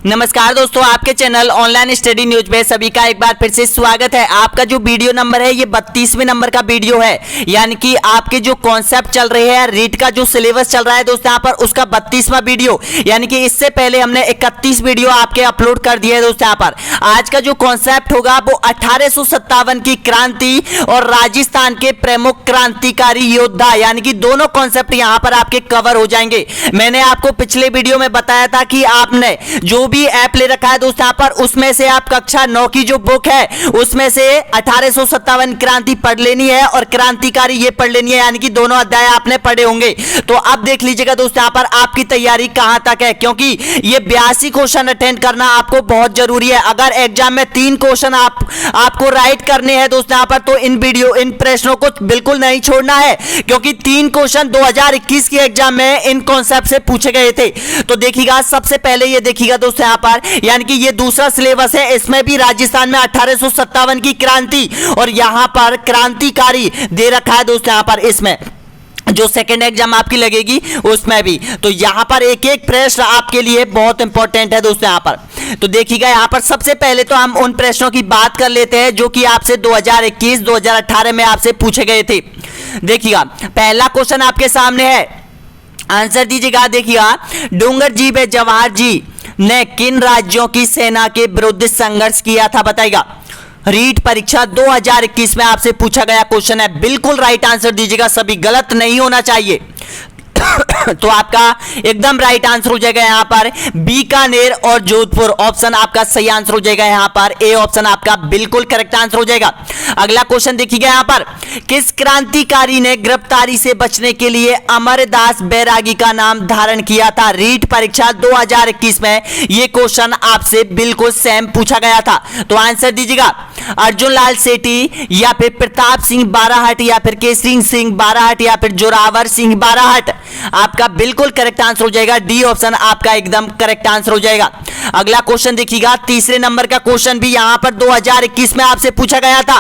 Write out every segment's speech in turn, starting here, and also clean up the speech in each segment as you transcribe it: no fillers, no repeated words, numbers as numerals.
नमस्कार दोस्तों, आपके चैनल ऑनलाइन स्टडी न्यूज में सभी का एक बार फिर से स्वागत है। आपका जो वीडियो नंबर है ये 32वें नंबर का वीडियो है, यानी कि आपके जो कॉन्सेप्ट चल रहे हैं, रीट का जो सिलेबस चल रहा है दोस्तों यहाँ पर, उसका 32वां वीडियो, यानी कि इससे पहले हमने 31 वीडियो आपके अपलोड कर दिए है दोस्तों यहाँ पर। आज का जो कॉन्सेप्ट होगा वो 1857 की क्रांति और राजस्थान के प्रमुख क्रांतिकारी योद्धा, यानी कि दोनों कॉन्सेप्ट यहाँ पर आपके कवर हो जाएंगे। मैंने आपको पिछले वीडियो में बताया था कि आपने जो भी ऐप ले रखा है दोस्तों यहाँ पर, उसमें से आप कक्षा 9 की जो बुक है उसमें से 1857 क्रांति पढ़ लेनी है और क्रांतिकारी ये पढ़ लेनी है, यानी कि दोनों अध्याय आपने पढ़े होंगे। तो अब देख लीजिएगा दोस्तों यहाँ पर आपकी तैयारी कहां तक है, क्योंकि ये 82 क्वेश्चन अटेंड करना आपको बहुत जरूरी है। अगर एग्जाम में 3 क्वेश्चन आपको राइट करने हैं दोस्तों यहाँ पर, तो इन प्रश्नों को बिल्कुल नहीं छोड़ना है, क्योंकि 3 क्वेश्चन 2021 के एग्जाम में इन कॉन्सेप्ट से पूछे गए थे। तो देखिएगा, सबसे पहले ये देखिएगा दोस्तों यहाँ पर, यानी कि ये दूसरा सिलेबस है, इसमें भी राजस्थान में 1857 की क्रांति और यहां पर क्रांतिकारी दे रखा है दोस्तों यहाँ पर। इसमें जो सेकंड एग्जाम आपकी लगेगी उसमें भी, तो यहां पर एक एक प्रश्न आपके लिए बहुत इंपॉर्टेंट है दोस्तों यहां पर। तो देखिएगा यहां पर सबसे पहले तो हम उन प्रश्नों की बात कर लेते हैं जो कि आपसे 2021 2018 में आपसे पूछे गए थे। देखिएगा पहला क्वेश्चन आपके सामने है, आंसर दीजिएगा। देखिएगा, डूंगर जी व जवाहर जी ने किन राज्यों की सेना के विरुद्ध संघर्ष किया था, बताइएगा। रीट परीक्षा 2021 में आपसे पूछा गया क्वेश्चन है, बिल्कुल राइट आंसर दीजिएगा, सभी गलत नहीं होना चाहिए। तो आपका एकदम राइट आंसर हो जाएगा यहां पर बीकानेर और जोधपुर, ऑप्शन आपका सही आंसर हो जाएगा यहां पर, ए ऑप्शन आपका बिल्कुल करेक्ट आंसर हो जाएगा। अगला क्वेश्चन देखिएगा यहां पर, किस क्रांतिकारी ने गिरफ्तारी से बचने के लिए अमरदास बैरागी का नाम धारण किया था। रीट परीक्षा 2021 में यह क्वेश्चन आपसे बिल्कुल सेम पूछा गया था। तो आंसर दीजिएगा, अर्जुन लाल सेठी या फिर प्रताप सिंह बाराहट या फिर केसरी सिंह बाराहट या फिर जोरावर सिंह बाराहट। आपका बिल्कुल करेक्ट आंसर हो जाएगा, डी ऑप्शन आपका एकदम करेक्ट आंसर हो जाएगा। अगला क्वेश्चन देखिएगा, तीसरे नंबर का क्वेश्चन भी यहां पर 2021 में आपसे पूछा गया था।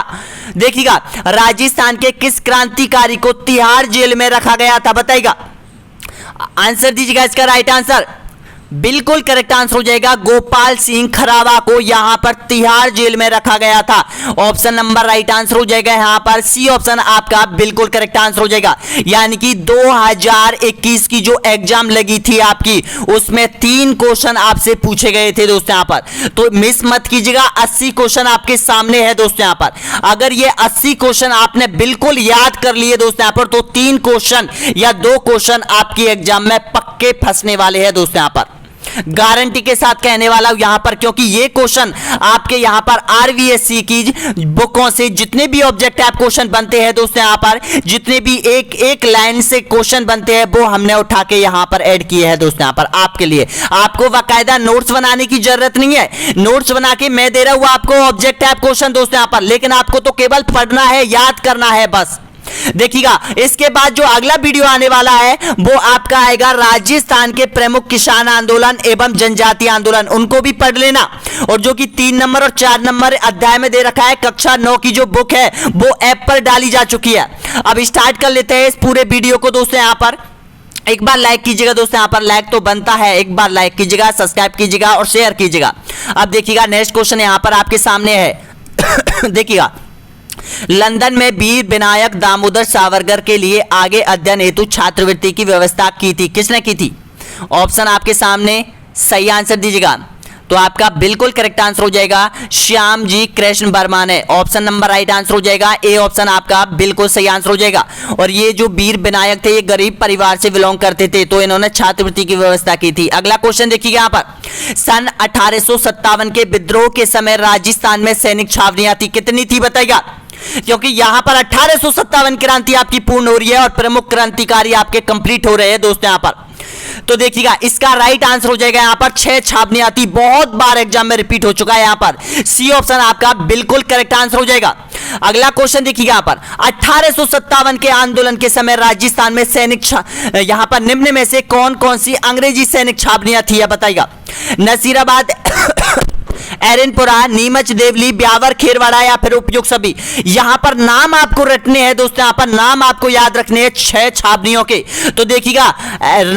देखिएगा, राजस्थान के किस क्रांतिकारी को तिहाड़ जेल में रखा गया था, बताइएगा। आंसर दीजिएगा इसका राइट आंसर, बिल्कुल करेक्ट आंसर हो जाएगा, गोपाल सिंह खरावा को यहां पर तिहाड़ जेल में रखा गया था। ऑप्शन नंबर राइट आंसर हो जाएगा यहां पर, सी ऑप्शन आपका बिल्कुल करेक्ट आंसर हो जाएगा। यानी कि 2021 की जो एग्जाम लगी थी आपकी, उसमें 3 क्वेश्चन आपसे पूछे गए थे दोस्तों यहां पर, तो मिस मत कीजिएगा। 80 क्वेश्चन आपके सामने है दोस्तों यहां पर। अगर ये 80 क्वेश्चन आपने बिल्कुल याद कर लिए दोस्तों यहां पर, तो 3 क्वेश्चन या 2 क्वेश्चन आपकी एग्जाम में पक्के फंसने वाले हैं दोस्तों यहां पर, गारंटी के साथ कहने वाला हूं यहां पर, क्योंकि ये क्वेश्चन आपके यहां पर आरवीएससी की बुकों से जितने भी ऑब्जेक्टिव क्वेश्चन बनते हैं दोस्तों यहां पर, जितने भी एक एक लाइन से क्वेश्चन बनते हैं वो हमने उठा के यहां पर ऐड किए हैं दोस्तों यहां पर आपके लिए। आपको बाकायदा नोट्स बनाने की जरूरत नहीं है, नोट्स बना के मैं दे रहा हूं आपको ऑब्जेक्टिव क्वेश्चन दोस्तों यहां पर, लेकिन आपको तो केवल पढ़ना है, याद करना है बस। देखिएगा, इसके बाद जो अगला वीडियो आने वाला है वो आपका आएगा राजस्थान के प्रमुख किसान आंदोलन एवं जनजातीय आंदोलन, उनको भी पढ़ लेना। और जो कि 3 नंबर और 4 नंबर अध्याय में दे रखा है, कक्षा 9 की जो बुक है वो ऐप पर डाली जा चुकी है। अब स्टार्ट कर लेते हैं इस पूरे वीडियो को दोस्तों यहां पर। एक बार लाइक कीजिएगा दोस्तों यहां पर, लाइक तो बनता है, एक बार लाइक कीजिएगा, सब्सक्राइब कीजिएगा और शेयर कीजिएगा। अब देखिएगा नेक्स्ट क्वेश्चन यहां पर आपके सामने है। देखिएगा, लंदन में वीर विनायक दामोदर सावरकर के लिए आगे अध्ययन हेतु छात्रवृत्ति की व्यवस्था की थी, किसने की थी। ऑप्शन आपके सामने, सही आंसर दीजिएगा। तो आपका बिल्कुल करेक्ट आंसर हो जाएगा श्याम जी कृष्ण वर्मा ने, ऑप्शन नंबर राइट आंसर हो जाएगा, ए ऑप्शन आपका बिल्कुल सही आंसर हो जाएगा। और ये जो वीर विनायक थे ये गरीब परिवार से बिलोंग करते थे, तो इन्होंने छात्रवृत्ति की व्यवस्था की थी। अगला क्वेश्चन देखिएगा यहां पर, सन 1857 के विद्रोह के समय राजस्थान में सैनिक छावनियां थी, कितनी थी बताइएगा, क्योंकि यहां पर 1857 क्रांति आपकी पूर्ण हो रही है और प्रमुख क्रांतिकारी आपके कंप्लीट हो रहे हैं दोस्तों यहां पर। तो देखिएगा, इसका राइट आंसर हो जाएगा यहां पर 6 छावनियां थी, बहुत बार एग्जाम में रिपीट हो चुका है यहां पर, सी ऑप्शन आपका बिल्कुल करेक्ट आंसर हो जाएगा। अगला क्वेश्चन देखिएगा यहां पर, 1857 के आंदोलन के समय राजस्थान में सैनिक यहां पर निम्न में से कौन कौन सी अंग्रेजी सैनिक छावनियां थी, बताइएगा। नसीराबाद, एरनपुरा, नीमच, देवली, ब्यावर, खेरवाड़ा या फिर उपयुक्त सभी। यहां पर नाम आपको रटने हैं दोस्तों, यहां पर नाम आपको याद रखने हैं 6 छावनियों के। तो देखिएगा,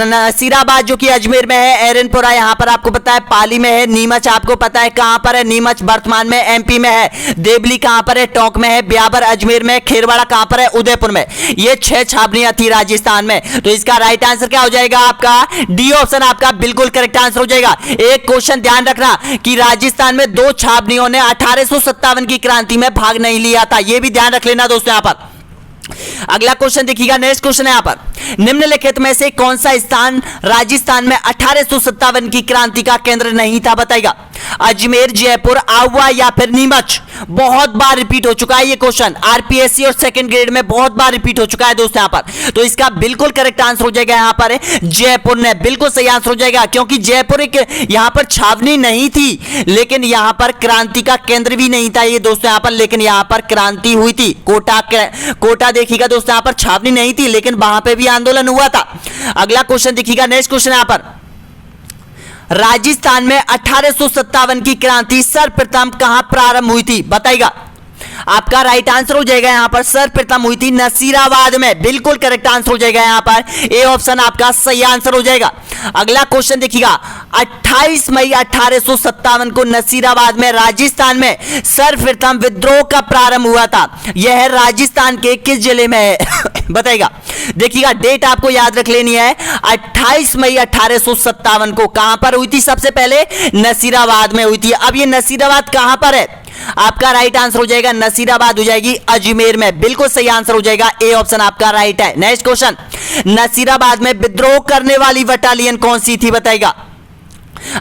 नसीराबाद जो कि अजमेर में है, एरनपुरा यहां पर आपको पता है पाली में है, नीमच आपको पता है कहां पर है, नीमच वर्तमान में एमपी में है, देवली कहां पर है, टोंक में है, ब्यावर अजमेर में, खेरवाड़ा कहां पर है, उदयपुर में। ये 6 छावनियां थी राजस्थान में। तो इसका राइट आंसर क्या हो जाएगा आपका? डी ऑप्शन आपका बिल्कुल करेक्ट आंसर हो जाएगा। एक क्वेश्चन ध्यान रखना कि राजस्थान में 2 छावनियों ने 1857 की क्रांति में भाग नहीं लिया था, यह भी ध्यान रख लेना दोस्तों। यहां पर अगला क्वेश्चन देखिएगा, नेक्स्ट क्वेश्चन है यहां पर, निम्नलिखित में से कौन सा स्थान राजस्थान में 1857 की क्रांति का केंद्र नहीं था? बताइएगा। अजमेर, जयपुर, आहुआ या फिर नीमच। बहुत बार रिपीट हो चुका है ये क्वेश्चन, आरपीएससी और सेकंड ग्रेड में बहुत बार रिपीट हो चुका है दोस्तों यहां पर। तो इसका बिल्कुल करेक्ट आंसर हो जाएगा यहां पर जयपुर ने, बिल्कुल सही आंसर हो जाएगा, क्योंकि जयपुर एक यहां पर छावनी नहीं थी, लेकिन यहां पर क्रांति का केंद्र भी नहीं था ये दोस्तों यहां पर, लेकिन यहां पर क्रांति हुई थी। कोटा देखिएगा दोस्तों, यहां पर छावनी नहीं थी, लेकिन वहां पे भी आंदोलन हुआ था। अगला क्वेश्चन देखिएगा, नेक्स्ट क्वेश्चन यहां पर, राजस्थान में 1857 की क्रांति सर्वप्रथम कहां प्रारंभ हुई थी? बताइएगा। आपका राइट आंसर हो जाएगा यहां पर सर्वप्रथम हुई थी नसीराबाद में, बिल्कुल करेक्ट आंसर हो जाएगा यहां पर, ए ऑप्शन आपका सही आंसर हो जाएगा। अगला क्वेश्चन देखिएगा, 28 मई 1857 को नसीराबाद में राजस्थान में सर्वप्रथम विद्रोह का प्रारंभ हुआ था। यह राजस्थान के किस जिले में है? बताइएगा। देखिएगा, डेट आपको याद रख लेनी है, 28 मई 1857 को कहां पर हुई थी? सबसे पहले नसीराबाद में हुई थी। अब ये नसीराबाद कहां पर है? आपका राइट आंसर हो जाएगा नसीराबाद हो जाएगी अजमेर में, बिल्कुल सही आंसर हो जाएगा, ए ऑप्शन आपका राइट है। नेक्स्ट क्वेश्चन, नसीराबाद में विद्रोह करने वाली बटालियन कौन सी थी? बताइएगा।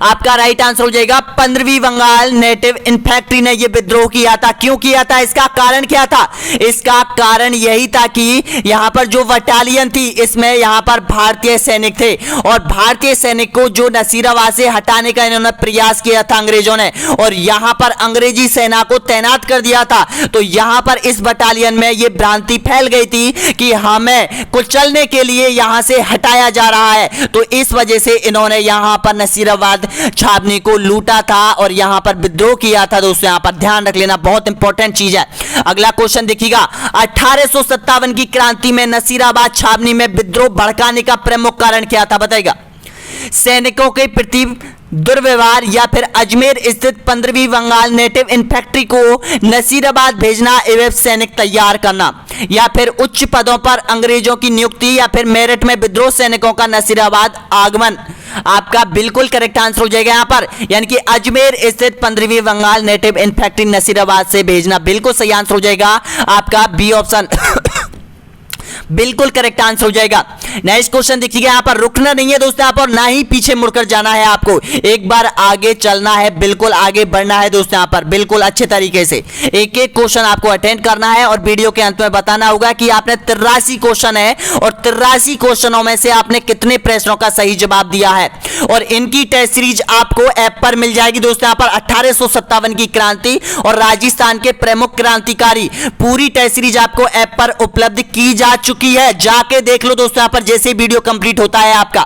आपका राइट आंसर हो जाएगा 15वीं बंगाल नेटिव इन्फेंट्री ने यह विद्रोह किया था। क्यों किया था? इसका कारण क्या था? इसका कारण यही था कि यहां पर जो बटालियन थी इसमें यहां पर भारतीय सैनिक थे, और भारतीय सैनिक को जो नसीराबाद से हटाने का इन्होंने प्रयास किया था अंग्रेजों ने, और यहां पर अंग्रेजी सेना को तैनात कर दिया था। तो यहां पर इस बटालियन में यह भ्रांति फैल गई थी कि हमें कुचलने के लिए यहां से हटाया जा रहा है, तो इस वजह से इन्होंने यहां पर नसीराबाद छावनी को लूटा था और यहां पर विद्रोह किया था दोस्तों। यहां पर ध्यान रख लेना, बहुत इंपॉर्टेंट चीज है। अगला क्वेश्चन देखिएगा, 1857 की क्रांति में नसीराबाद छावनी में विद्रोह भड़काने का प्रमुख कारण क्या था? बताइएगा। सैनिकों के प्रति दुर्व्यवहार, या फिर अजमेर स्थित 15वीं बंगाल नेटिव इन्फेंट्री को नसीराबाद भेजना एवं सैनिक तैयार करना, या फिर उच्च पदों पर अंग्रेजों की नियुक्ति, या फिर मेरठ में विद्रोह सैनिकों का नसीराबाद आगमन। आपका बिल्कुल करेक्ट आंसर हो जाएगा यहां पर, यानी कि अजमेर स्थित 15वीं बंगाल नेटिव इन्फेंट्री नसीराबाद से भेजना, बिल्कुल सही आंसर हो जाएगा आपका बी ऑप्शन बिल्कुल करेक्ट आंसर हो जाएगा। नेक्स्ट क्वेश्चन देखिएगा, यहां पर रुकना नहीं है दोस्तों, यहां पर ना ही पीछे मुड़कर जाना है, आपको एक बार आगे चलना है, बिल्कुल आगे बढ़ना है दोस्तों। यहां पर बिल्कुल अच्छे तरीके से एक एक क्वेश्चन आपको अटेंड करना है और वीडियो के अंत में बताना होगा कि आपने 83 क्वेश्चन है और 83 क्वेश्चनों में से आपने कितने प्रश्नों का सही जवाब दिया है। और इनकी टेस्ट सीरीज आपको ऐप पर मिल जाएगी दोस्तों। यहां पर 1857 की क्रांति और राजस्थान के प्रमुख क्रांतिकारी, पूरी टेस्ट सीरीज आपको ऐप पर उपलब्ध की जा चुकी है, जाके देख लो दोस्तों यहां पर जैसे वीडियो कंप्लीट होता है आपका।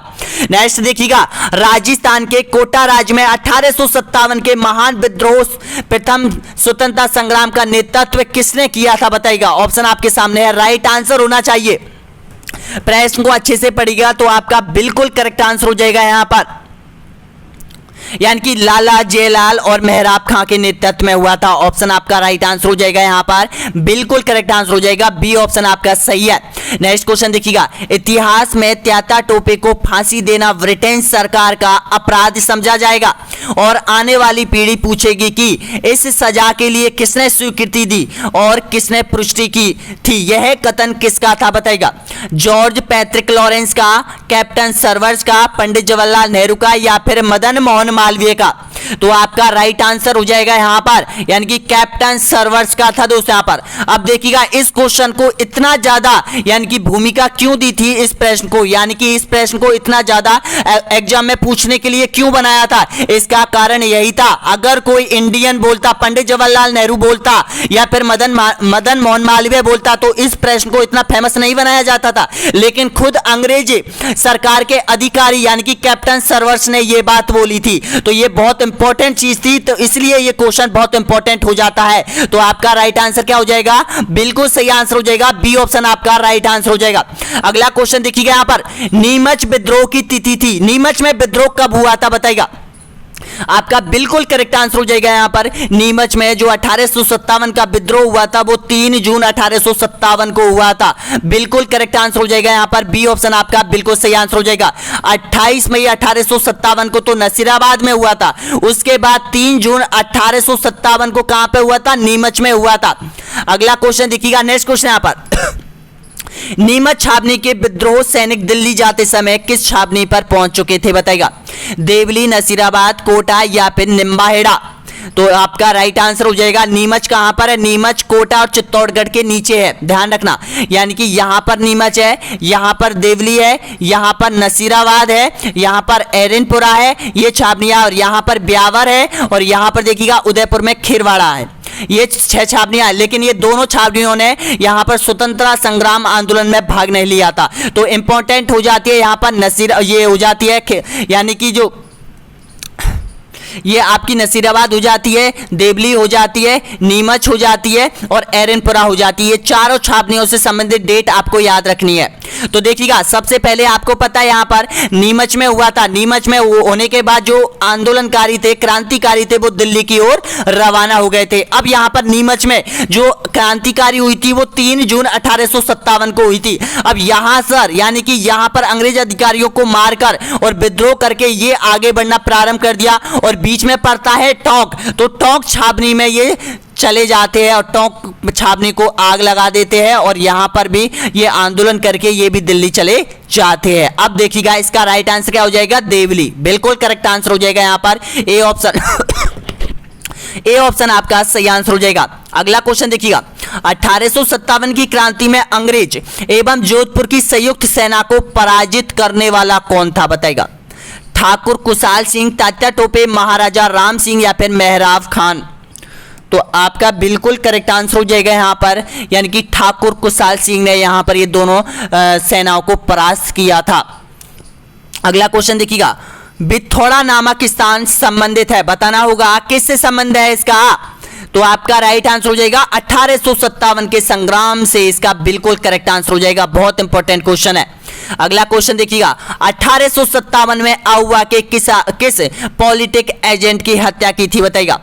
नेक्स्ट देखिएगा, राजस्थान के कोटा राज्य में 1857 के महान विद्रोह प्रथम स्वतंत्रता संग्राम का नेतृत्व किसने किया था? बताइएगा। ऑप्शन आपके सामने है, राइट आंसर होना चाहिए। प्रश्न को अच्छे से पढ़िएगा तो आपका बिल्कुल करेक्ट आंसर हो जाएगा यहां पर, यानी कि लाला जयलाल और मेहराब खां के नेतृत्व में हुआ था। ऑप्शन आपका राइट आंसर हो जाएगा यहां पर, बिल्कुल करेक्ट आंसर हो जाएगा, बी ऑप्शन आपका सही है। नेक्स्ट क्वेश्चन देखिएगा, इतिहास में त्याता टोपे को फांसी देना ब्रिटेन सरकार का अपराध समझा जाएगा और आने वाली पीढ़ी पूछेगी कि इस सजा के लिए किसने स्वीकृति दी और किसने पुष्टि की थी। यह कथन किसका था? बताइएगा। जॉर्ज पैट्रिक लॉरेंस का, कैप्टन सर्वर्स का, पंडित जवाहरलाल नेहरू का, या फिर मदन मोहन मालवीय का। तो आपका राइट आंसर हो जाएगा यहां पर, यानी कि कैप्टन सर्वर्स का था दोस्तों यहां पर। अब देखिएगा, इस क्वेश्चन को इतना ज्यादा यानी कि भूमिका क्यों दी थी इस प्रश्न को, यानी कि इस प्रश्न को इतना ज्यादा एग्जाम में पूछने के लिए क्यों बनाया था? इसका कारण यही था, अगर कोई इंडियन बोलता, पंडित जवाहरलाल नेहरू बोलता या फिर मदन मोहन मालवीय बोलता, तो इस प्रश्न को इतना फेमस नहीं बनाया जाता था। लेकिन खुद अंग्रेज सरकार के अधिकारी यानी कि कैप्टन सर्वर्स ने यह बात बोली थी तो ये बहुत इंपॉर्टेंट चीज थी, तो इसलिए ये क्वेश्चन बहुत इंपॉर्टेंट हो जाता है। तो आपका राइट आंसर क्या हो जाएगा? बिल्कुल सही आंसर हो जाएगा बी ऑप्शन आपका राइट आंसर हो जाएगा। अगला क्वेश्चन देखिएगा यहां पर, नीमच विद्रोह की तिथि थी, नीमच में विद्रोह कब हुआ था बताइएगा। आपका बिल्कुल करेक्ट आंसर हो जाएगा यहां पर, नीमच में जो 1857 का विद्रोह हुआ था वो 3 जून 1857 को हुआ था। बिल्कुल करेक्ट आंसर हो जाएगा यहां पर, बी ऑप्शन आपका बिल्कुल सही आंसर हो जाएगा। 28 मई 1857 को तो नसीराबाद में हुआ था, उसके बाद 3 जून 1857 को कहां पे हुआ था? नीमच में हुआ था। अगला क्वेश्चन देखिएगा, नेक्स्ट क्वेश्चन यहां पर नीमच छावनी के विद्रोह सैनिक दिल्ली जाते समय किस छावनी पर पहुंच चुके थे बताइएगा? देवली, नसीराबाद, कोटा या फिर निम्बाहेड़ा? तो आपका राइट आंसर हो जाएगा नीमच कहां पर है? नीमच कोटा और चित्तौड़गढ़ के नीचे है, ध्यान रखना। यानी कि यहां पर नीमच है, यहां पर देवली है, यहां पर नसीराबाद है, यहां पर एरनपुरा है, ये छावनियां, और यहां पर ब्यावर है, और यहां पर देखिएगा उदयपुर में खिरवाड़ा है। ये 6 छावनियां, लेकिन ये दोनों छावनियों ने यहां पर स्वतंत्रता संग्राम आंदोलन में भाग नहीं लिया था। तो इंपॉर्टेंट हो जाती है यहां पर ये हो जाती है, यानी कि जो ये आपकी नसीराबाद हो जाती है, देवली हो जाती है, नीमच हो जाती है और एरनपुरा हो जाती है। ये चारों छावनियों से संबंधित डेट आपको याद रखनी है। तो देखिएगा, सबसे पहले आपको पता है यहां पर नीमच में हुआ था। नीमच में होने के बाद जो आंदोलनकारी थे, क्रांतिकारी थे, वो दिल्ली की ओर रवाना हो गए थे। अब यहां पर नीमच में जो क्रांतिकारी हुई थी वो 3 जून 1857 को हुई थी। अब यहां सर यानी कि यहां पर अंग्रेज अधिकारियों को मारकर और विद्रोह करके ये आगे बढ़ना प्रारंभ कर दिया, और बीच में पड़ता है टोंक, तो टोंक छावनी में ये चले जाते हैं और टोंक छावनी को आग लगा देते हैं, और यहां पर भी ये आंदोलन करके ये भी दिल्ली चले जाते हैं। अब देखिएगा इसका राइट आंसर क्या हो जाएगा? देवली। बिल्कुल करेक्ट आंसर हो जाएगा यहां पर ए ऑप्शन ए ऑप्शन आपका सही आंसर हो जाएगा। अगला क्वेश्चन देखिएगा, 1857 की क्रांति में अंग्रेज एवं जोधपुर की संयुक्त सेना को पराजित करने वाला कौन था बताइएगा? ठाकुर कुशाल सिंह, तात्या टोपे, महाराजा राम सिंह या फिर मेहराब खान? तो आपका बिल्कुल करेक्ट आंसर हो जाएगा यहां पर, यानी कि ठाकुर कुशाल सिंह ने यहां पर ये दोनों सेनाओं को परास्त किया था। अगला क्वेश्चन देखिएगा, बिथौड़ा नामक स्थान संबंधित है, बताना होगा किससे संबंध है इसका? तो आपका राइट आंसर हो जाएगा 1857 के संग्राम से, इसका बिल्कुल करेक्ट आंसर हो जाएगा। बहुत इंपॉर्टेंट क्वेश्चन है। अगला क्वेश्चन देखिएगा, 1857 में आहुआ के किस पॉलिटिक एजेंट की हत्या की थी बताइएगा?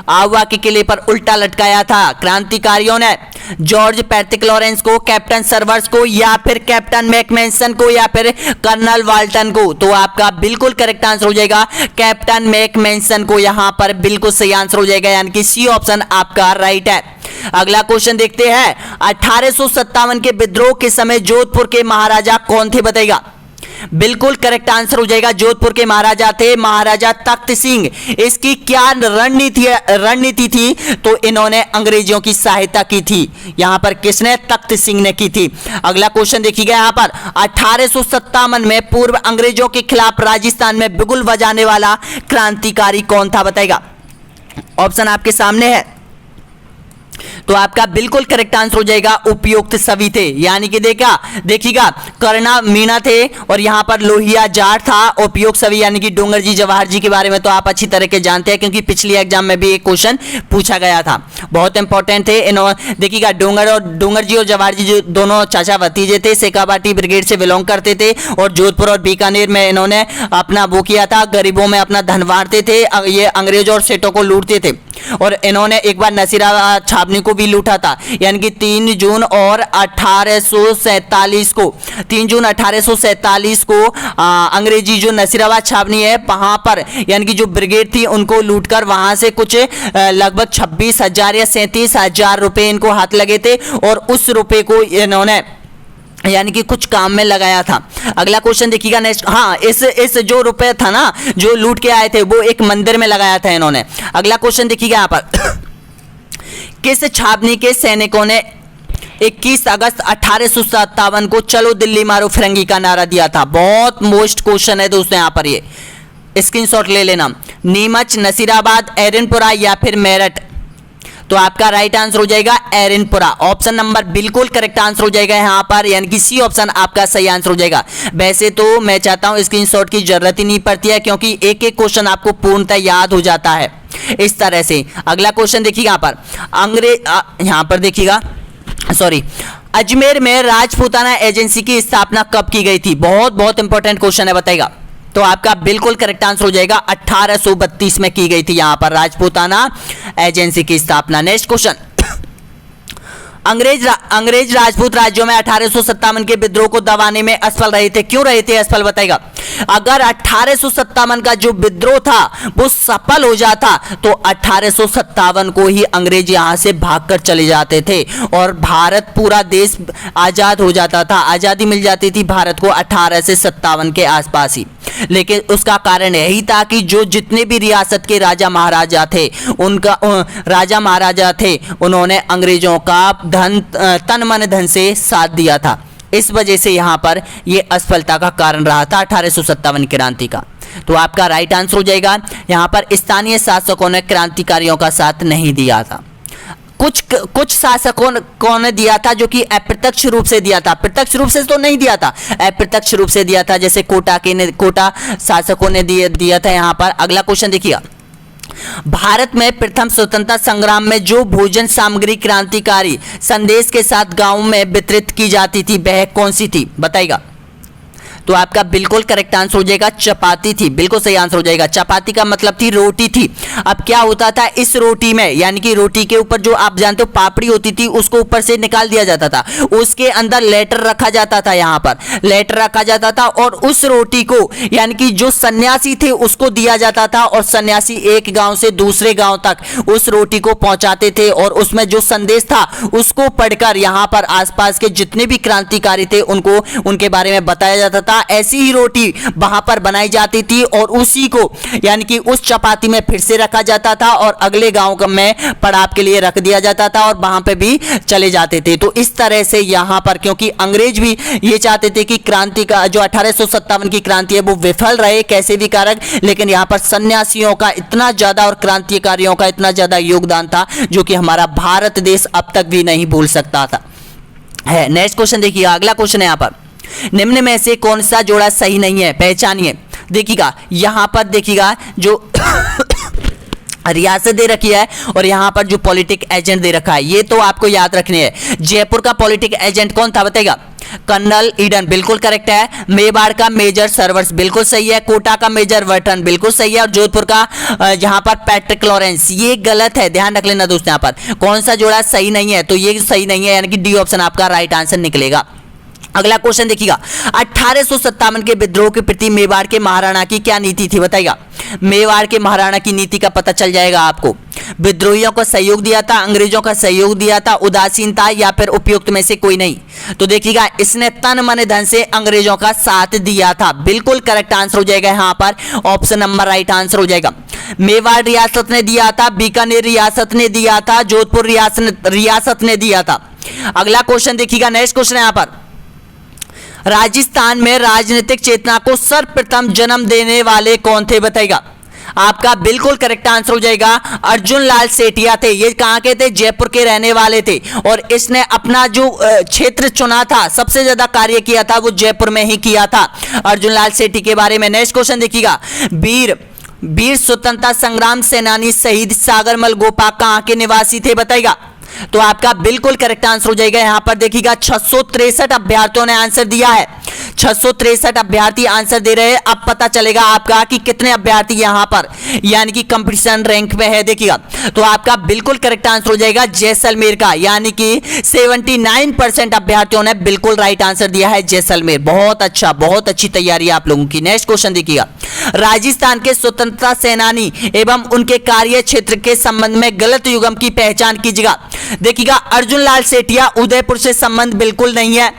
आहुआ के किले पर उल्टा लटकाया था क्रांतिकारियों ने जॉर्ज पैट्रिक लॉरेंस को, कैप्टन सर्वर्स को, या फिर कैप्टन मैकमेसन को, या फिर कर्नल वाल्टन को? तो आपका बिल्कुल करेक्ट आंसर हो जाएगा कैप्टन मैकमेसन को, यहां पर बिल्कुल सही आंसर हो जाएगा, यानी कि सी ऑप्शन आपका राइट है। अगला क्वेश्चन देखते हैं, 1857 के विद्रोह के समय जोधपुर के महाराजा कौन थे बताइएगा? बिल्कुल करेक्ट आंसर हो जाएगा, जोधपुर के महाराजा थे महाराजा तख्त सिंह। इसकी क्या रणनीति थी? तो इन्होंने अंग्रेजों की सहायता की थी। यहां पर किसने? तख्त सिंह ने की थी। अगला क्वेश्चन देखिएगा यहां पर, 1857 में पूर्व अंग्रेजों के खिलाफ राजस्थान में बिगुल बजाने वाला क्रांतिकारी कौन था बताइएगा? ऑप्शन आपके सामने है, तो आपका बिल्कुल करेक्ट आंसर हो जाएगा उपयुक्त सभी थे, यानी कि देखिएगा कर्णा मीणा थे और यहां पर लोहिया जाट था। उपयुक्त सभी यानी कि डोंगर जी जवाहर जी के बारे में तो आप अच्छी तरह के जानते हैं, क्योंकि पिछली एग्जाम में भी एक क्वेश्चन पूछा गया था, बहुत इंपॉर्टेंट थे। देखिएगा डोंगर जी और जवाहर जी जो दोनों चाचा भतीजे थे, शेखावाटी ब्रिगेड से बिलोंग करते थे, और जोधपुर और बीकानेर में इन्होंने अपना वो किया था, गरीबों में अपना धन बांटते थे, ये अंग्रेजों और सेठों को लूटते थे, और इन्होंने एक बार नसीराबाद छावनी को भी लूटा था। यानी कि 3 जून 1847 को अंग्रेजी जो नसीराबाद छावनी है वहां पर यानी कि जो ब्रिगेड थी उनको लूटकर वहां से कुछ लगभग 26,000 या 37,000 रुपए इनको हाथ लगे थे, और उस रुपए को इन्होंने यानी कि कुछ काम में लगाया था। अगला क्वेश्चन देखिएगा नेक्स्ट, हाँ इस जो रुपए था ना जो लूट के आए थे वो एक मंदिर में लगाया था इन्होंने। अगला क्वेश्चन देखिएगा यहाँ पर, किस छावनी के सैनिकों ने 21 अगस्त 1857 को चलो दिल्ली मारो फिरंगी का नारा दिया था? बहुत मोस्ट क्वेश्चन है दोस्तों, यहाँ पर ये स्क्रीनशॉट ले लेना। नीमच, नसीराबाद, एरनपुरा या फिर मेरठ? तो आपका राइट आंसर हो जाएगा एरनपुरा। ऑप्शन नंबर बिल्कुल करेक्ट आंसर हो जाएगा यहां पर, यानी कि सी ऑप्शन आपका सही आंसर हो जाएगा। वैसे तो मैं चाहता हूं स्क्रीनशॉट की जरूरत ही नहीं पड़ती है, क्योंकि एक एक क्वेश्चन आपको पूर्णतः याद हो जाता है इस तरह से। अगला क्वेश्चन देखिएगा यहां पर, यहां पर देखिएगा, सॉरी, अजमेर में राजपूताना एजेंसी की स्थापना कब की गई थी? बहुत बहुत इंपॉर्टेंट क्वेश्चन है, बताइएगा। तो आपका बिल्कुल करेक्ट आंसर हो जाएगा 1832 में की गई थी यहां पर राजपूताना एजेंसी की स्थापना। नेक्स्ट क्वेश्चन, अंग्रेज राजपूत राज्यों में 1857 के विद्रोह को दबाने में असफल रहे थे। क्यों रहे थे असफल, बताएगा। अगर 1857 का जो विद्रोह था वो सफल हो जाता तो 1857 को ही अंग्रेज यहां से भागकर चले जाते थे और भारत पूरा देश आजाद हो जाता था, आजादी मिल जाती थी भारत को 1857 के आसपास ही। लेकिन उसका कारण यही था कि जो जितने भी रियासत के राजा महाराजा थे, उनका राजा महाराजा थे, उन्होंने अंग्रेजों का तन मन धन से साथ दिया था। इस वजह से यहां पर यह असफलता का कारण रहा था 1857 क्रांति का। तो आपका राइट आंसर हो जाएगा यहां पर स्थानीय शासकों ने क्रांतिकारियों का साथ नहीं दिया था। कुछ शासकों ने दिया था जो कि अप्रत्यक्ष रूप से दिया था, प्रत्यक्ष रूप से तो नहीं दिया था, अप्रत्यक्ष रूप से दिया था, जैसे कोटा शासकों ने दिया था यहां पर। अगला क्वेश्चन देखिएगा, भारत में प्रथम स्वतंत्रता संग्राम में जो भोजन सामग्री क्रांतिकारी संदेश के साथ गांव में वितरित की जाती थी वह कौन सी थी, बताइएगा। तो आपका बिल्कुल करेक्ट आंसर हो जाएगा चपाती थी, बिल्कुल सही आंसर हो जाएगा। चपाती का मतलब थी रोटी थी। अब क्या होता था इस रोटी में, यानी कि रोटी के ऊपर जो आप जानते हो पापड़ी होती थी उसको ऊपर से निकाल दिया जाता था, उसके अंदर लेटर रखा जाता था, यहाँ पर लेटर रखा जाता था और उस रोटी को यानी कि जो सन्यासी थे उसको दिया जाता था और सन्यासी एक गांव से दूसरे गांव तक उस रोटी को पहुंचाते थे और उसमें जो संदेश था उसको पढ़कर यहाँ पर आसपास के जितने भी क्रांतिकारी थे उनको उनके बारे में बताया जाता था। ऐसी ही रोटी वहां पर बनाई जाती थी और उसी को यानी कि उस चपाती में फिर से रखा जाता था और अगले गांव में पड़ाव के लिए रख दिया जाता था और वहां पे भी चले जाते थे। तो इस तरह से यहां पर क्योंकि अंग्रेज भी ये चाहते थे कि क्रांति का जो 1857 की क्रांति है वो विफल रहे कैसे भी कारक, लेकिन यहां पर सन्यासियों का इतना ज्यादा और क्रांतिकारियों का इतना ज्यादा योगदान था जो कि हमारा भारत देश अब तक भी नहीं भूल सकता था है। नेक्स्ट क्वेश्चन देखिए, अगला क्वेश्चन है यहां पर, निम्न में से कौन सा जोड़ा सही नहीं है, पहचानिए। देखिएगा यहां पर देखिएगा जो रियासत दे रखी है और यहां पर जो पॉलिटिक एजेंट दे रखा है ये तो आपको याद रखने हैं। जयपुर का पॉलिटिक एजेंट कौन था बताइएगा, कर्नल ईडन, बिल्कुल करेक्ट है। मेवाड़ का मेजर सर्वर्स, बिल्कुल सही है। कोटा का मेजर वर्टन, बिल्कुल सही है। और जोधपुर का यहां पर पैट्रिक लॉरेंस, ये गलत है, ध्यान रख लेना दोस्तों। यहां पर कौन सा जोड़ा सही नहीं है, तो ये सही नहीं है, यानी कि डी ऑप्शन आपका राइट आंसर निकलेगा। अगला क्वेश्चन देखिएगा, 1857 के विद्रोह के प्रति मेवाड़ के महाराणा की क्या नीति थी, बताइएगा। मेवाड़ के महाराणा की नीति का पता चल जाएगा आपको। विद्रोहियों को सहयोग दिया था, अंग्रेजों का सहयोग दिया था, उदासीनता या फिर उपयुक्त में से कोई नहीं। तो देखिएगा इसने तन मन धन से अंग्रेजों का साथ दिया था, बिल्कुल करेक्ट आंसर हो जाएगा यहां पर, ऑप्शन नंबर राइट आंसर हो जाएगा। मेवाड़ रियासत ने दिया था, बीकानेर रियासत ने दिया था, जोधपुर रियासत ने दिया था। अगला क्वेश्चन देखिएगा, नेक्स्ट क्वेश्चन है यहां पर, राजस्थान में राजनीतिक चेतना को सर्वप्रथम जन्म देने वाले कौन थे, बताइएगा। आपका बिल्कुल करेक्ट आंसर हो जाएगा अर्जुन लाल सेठिया थे। ये कहां के थे, जयपुर के रहने वाले थे और इसने अपना जो क्षेत्र चुना था, सबसे ज्यादा कार्य किया था वो जयपुर में ही किया था, अर्जुन लाल सेठी के बारे में। नेक्स्ट क्वेश्चन देखिएगा, वीर स्वतंत्रता संग्राम सेनानी शहीद सागरमल गोपाक कहां के निवासी थे, बताइएगा। तो आपका बिल्कुल करेक्ट आंसर हो जाएगा यहां पर देखिएगा 663 अभ्यर्थियों ने आंसर दिया है, 663 अभ्यर्थी आंसर दे रहे हैं। अब पता चलेगा आपका कि कितने अभ्यर्थी यहां पर यानी कि कंपटीशन रैंक में है, देखिएगा। तो आपका बिल्कुल करेक्ट आंसर हो जाएगा जैसलमेर का, यानी कि 79% अभ्यर्थियों ने बिल्कुल राइट आंसर दिया है जैसलमेर। बहुत अच्छा, बहुत अच्छी तैयारी आप लोगों की। नेक्स्ट क्वेश्चन देखिएगा, राजस्थान के स्वतंत्रता सेनानी एवं उनके कार्य क्षेत्र के संबंध में गलत युग्म की पहचान कीजिएगा। देखिएगा अर्जुन लाल सेठिया उदयपुर से संबंध बिल्कुल नहीं है,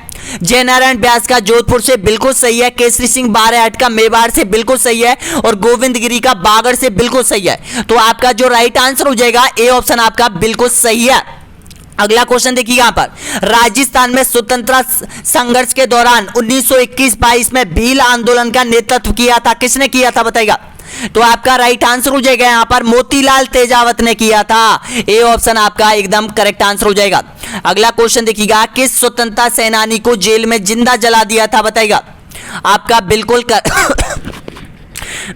जयनारायण व्यास का जोधपुर से बिल्कुल सही है, केसरी सिंह बारेहट का मेवाड़ से बिल्कुल सही है और गोविंद गिरी का बागड़ से बिल्कुल सही है। तो आपका जो राइट आंसर हो जाएगा ए ऑप्शन आपका बिल्कुल सही है। अगला क्वेश्चन देखिए यहां पर, राजस्थान में स्वतंत्रता संघर्ष के दौरान 1921-22 में भील आंदोलन का नेतृत्व किया था, किसने किया था बताइएगा। तो आपका राइट आंसर हो जाएगा यहां पर मोतीलाल तेजावत ने किया था। ए ऑप्शन आपका एकदम करेक्ट आंसर हो जाएगा। अगला क्वेश्चन देखिएगा, किस स्वतंत्रता सेनानी को जेल में जिंदा जला दिया था, बताइएगा। आपका